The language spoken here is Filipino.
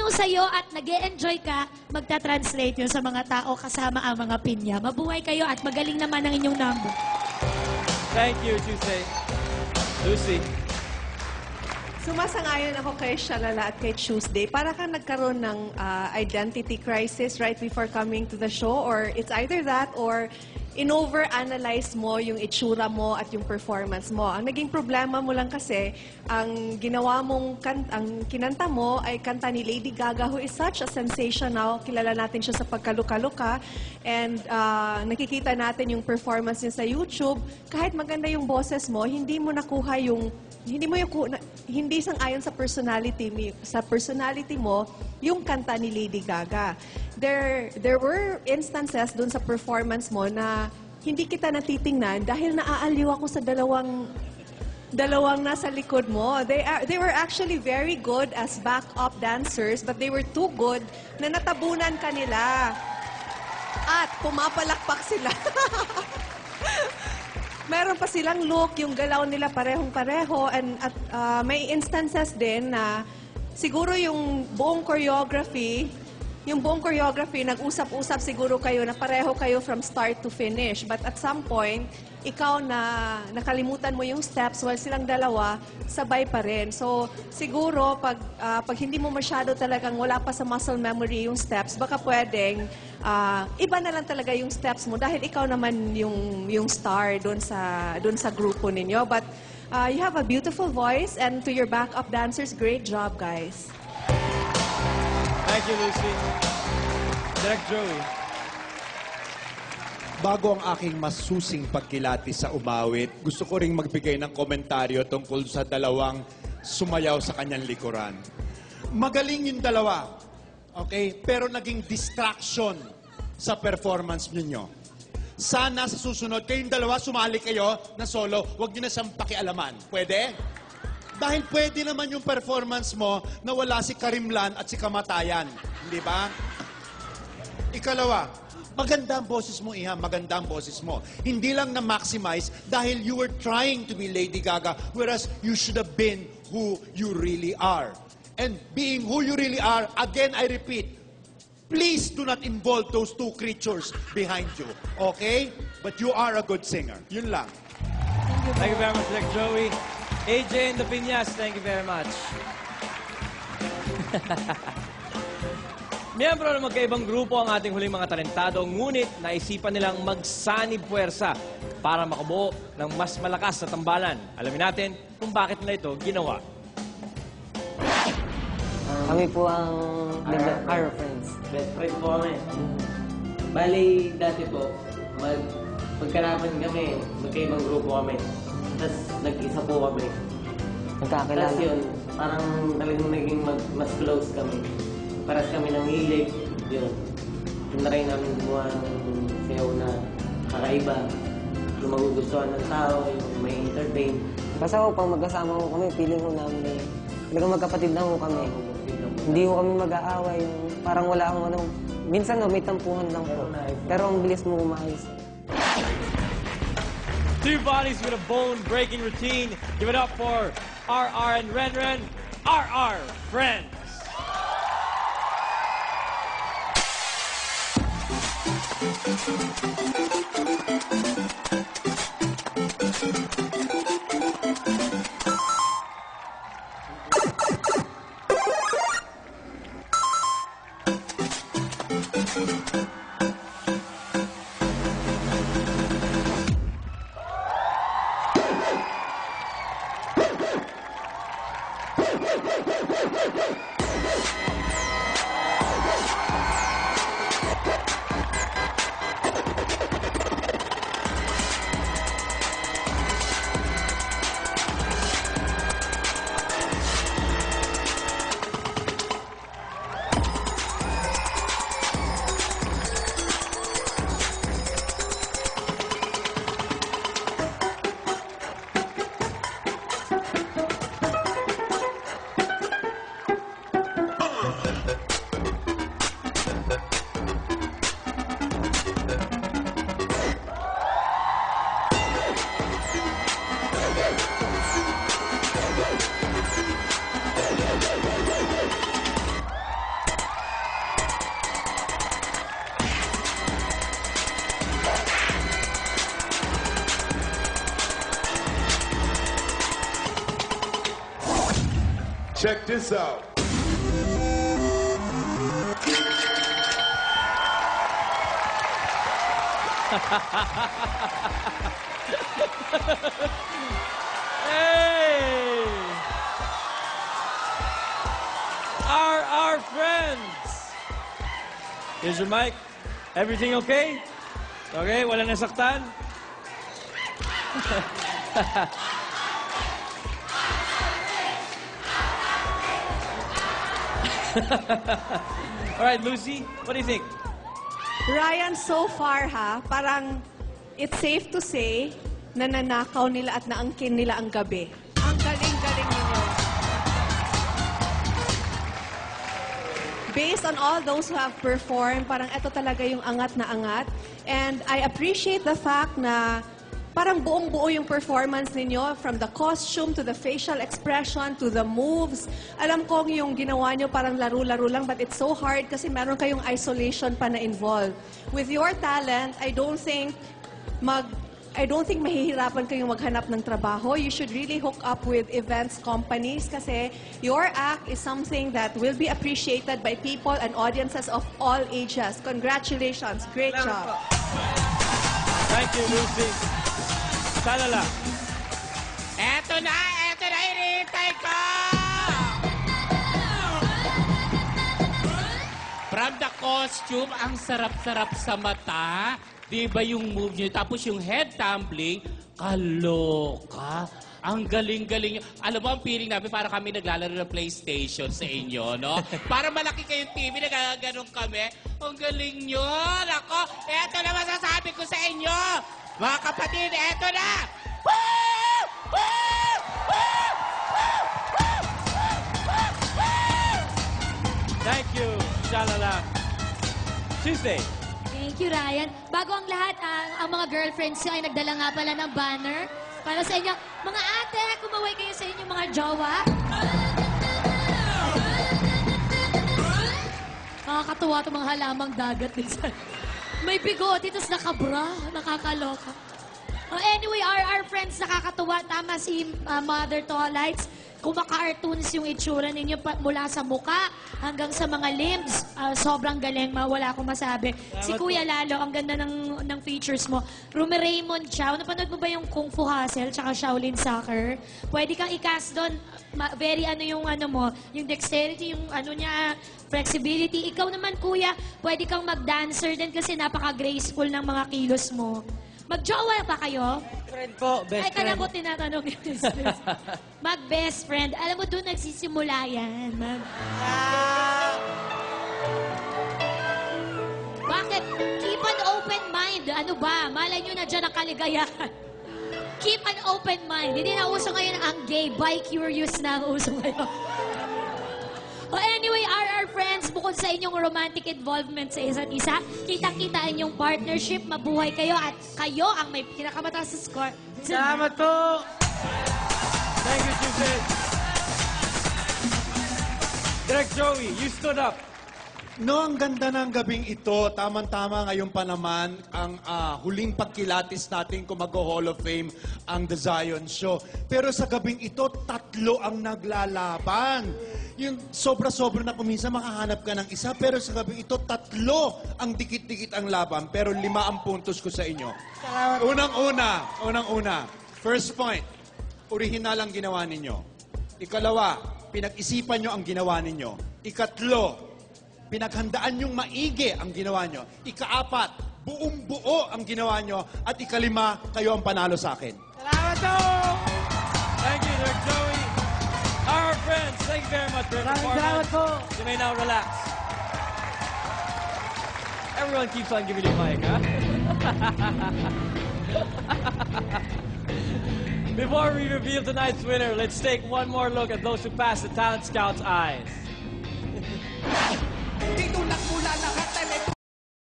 tumutulong sa'yo at nag-e-enjoy ka, magta-translate yun sa mga tao kasama ang mga pinya. Mabuhay kayo at magaling naman ang inyong number. Thank you, Tuesday. Lucy. Sumasang-ayon ako kay Shalala at kay Tuesday. Para kang nagkaroon ng identity crisis right before coming to the show, or it's either that or in-over-analyze mo yung itsura mo at yung performance mo. Ang naging problema mo lang kasi, ang ginawa mong ang kinanta mo ay kanta ni Lady Gaga, who is such a sensation now. Kilala natin siya sa pagkaluka-luka. And nakikita natin yung performance niya sa YouTube. Kahit maganda yung boses mo, hindi mo nakuha yung hindi sang-ayon sa personality mo yung kanta ni Lady Gaga. There were instances dun sa performance mo na hindi kita natitingnan dahil naaaliw ako sa dalawang nasa likod mo. They were actually very good as backup dancers, but they were too good na natabunan ka nila. At pumapalakpak sila. Meron pa silang look, yung galaw nila parehong-pareho, and may instances din na siguro yung buong choreography, nag-usap-usap siguro kayo na pareho kayo from start to finish. But at some point, ikaw na nakalimutan mo yung steps while silang dalawa, sabay pa rin. So siguro, pag hindi mo masyado talagang wala pa sa muscle memory yung steps, baka pwedeng iba na lang talaga yung steps mo dahil ikaw naman yung star doon sa grupo ninyo. But you have a beautiful voice, and to your backup dancers, great job, guys. Thank you, Lucy. Direct Joey. Bago ang aking masusing pagkilati sa umawit, gusto ko ring magbigay ng komentaryo tungkol sa dalawang sumayaw sa kanyang likuran. Magaling yung dalawa, okay? Pero naging distraction sa performance ninyo. Sana sa susunod, kayong dalawa, sumali kayo na solo, huwag nyo na siyang pakialaman. Pwede? Dahil pwede naman yung performance mo na wala si Karimlan at si Kamatayan. Hindi ba? Ikalawa, maganda ang boses mo, Iha. Maganda ang boses mo. Hindi lang na-maximize dahil you were trying to be Lady Gaga, whereas you should have been who you really are. And being who you really are, again, I repeat, please do not involve those two creatures behind you. Okay? But you are a good singer. Yun lang. Thank you very much, Direct Joey. AJ and the Piñas, thank you very much. Miyembro ng magkaibang grupo ang ating huling mga talentado, ngunit naisipan nilang magsanib puwersa para makabuo ng mas malakas na tambalan. Alamin natin kung bakit nila ito ginawa. Kami po ang our friends. Best friend po kami. Bali, dati po, magkarapan kami, magkaibang grupo kami. Tapos nag-isa po kami. Nagkakilala. Tapos yun, parang talagang naging mas close kami. Paras kami ng hilig. Yun. Yun na rin namin gumawa ng sayaw na kakaiba. Yung magugustuhan ng tao, yung may entertain. Basta po, pag magkasama ko kami, feeling ko namin talagang magkapatid lang ko kami. Hindi ko kami mag-aaway. Parang wala akong ano. Minsan may tampuhan lang po. Pero ang bilis mo umayos. Two bodies with a bone-breaking routine. Give it up for RR and Renren. RR Friends. Check this out. Hey! Our friends! Here's your mic. Everything okay? Okay, wala nasaktan? All right, Lucy, what do you think? Ryan, so far parang it's safe to say na nanakaw nila at naangkin nila ang gabi. Ang galing-galing ninyo. Based on all those who have performed, parang ito talaga yung angat na angat. And I appreciate the fact na parang buong-buo yung performance ninyo, from the costume to the facial expression to the moves. Alam kong yung ginawa nyo parang laro-laro lang, but it's so hard kasi meron kayong isolation pa na involved. With your talent, I don't think mahihirapan kayong maghanap ng trabaho. You should really hook up with events companies kasi your act is something that will be appreciated by people and audiences of all ages. Congratulations. Great job. Thank you, Lucy. Sana lang. Eto na, hinihintay ko! From the costume, ang sarap-sarap sa mata. Di ba yung move nyo? Tapos yung head tumbling, kaloka. Ang galing-galing. Alam mo, ang feeling namin para kami naglalaro ng PlayStation sa inyo, no? Para malaki kayong TV, nagaganon kami. Ang galing nyo. Nako, eto na masasabi ko sa inyo. Mga kapatid, eto na! Woo! Woo! Woo! Thank you, Shalala. Tuesday. Thank you, Ryan. Bago ang lahat, ang mga girlfriends nyo ay nagdala nga pala ng banner para sa inyo. Mga ate, kumaway kayo sa inyong mga jowa. Nakakatuwa itong mga halamang dagat minsan. May bigote, tapos nakabra. Nakakaloka. Anyway, our friends, nakakatuwa. Tama si Mother Tolites. Kumaka-cartoons yung itsura ninyo mula sa muka hanggang sa mga limbs. Sobrang galing, wala akong masabi. Si Kuya Lalo, ang ganda ng features mo. Rumi Raymond Chow, napanood mo ba yung Kung Fu Hustle tsaka Shaolin Soccer? Pwede kang i-cast doon. Very yung dexterity, yung niya, flexibility. Ikaw naman, Kuya, pwede kang mag-dancer din kasi napaka-graceful ng mga kilos mo. Mag-jowa pa kayo? Friend po, best Ay, kaya friend. ko tinatanong yung business. Mag-best friend. Alam mo, doon nagsisimula yan. Bakit? Keep an open mind. Ano ba? Malay nyo na dyan ang kaligayahan. Keep an open mind. Hindi na uso ngayon ang gay. Bi-curious na ang uso ngayon. Anyway, our friends, bukod sa inyong romantic involvement sa isa't isa, kitang-kita inyong partnership, mabuhay kayo at kayo ang may pinakamataas sa score. Salamat po! Thank you, Tuesday. Direk Joey, you stood up. No, ang ganda ng gabing ito. Tamang-tama ngayon pa naman ang huling pagkilatis natin kung mag-Hall of Fame ang The Zion Show. Pero sa gabing ito, 3 ang naglalaban. Yung sobra-sobra na kuminsan makahanap ka ng isa, pero sa gabing ito, 3 ang dikit-dikit ang laban. Pero 5 ang puntos ko sa inyo. Unang-una, first point, orihinal ang ginawa ninyo. Ikalawa, pinag-isipan nyo ang ginawa ninyo. Ikatlo, pinaghandaan yung maigi ang ginawa nyo. Ika-4, buong-buo ang ginawa nyo. At ika-5, kayo ang panalo sa akin. Salamat po! Thank you, Direk Joey. Our friends, thank you very much for your performance. Salamat po. You may now relax. Everyone keeps on giving you a mic, huh? Before we reveal tonight's winner, let's take one more look at those who passed the Talent Scout's eyes.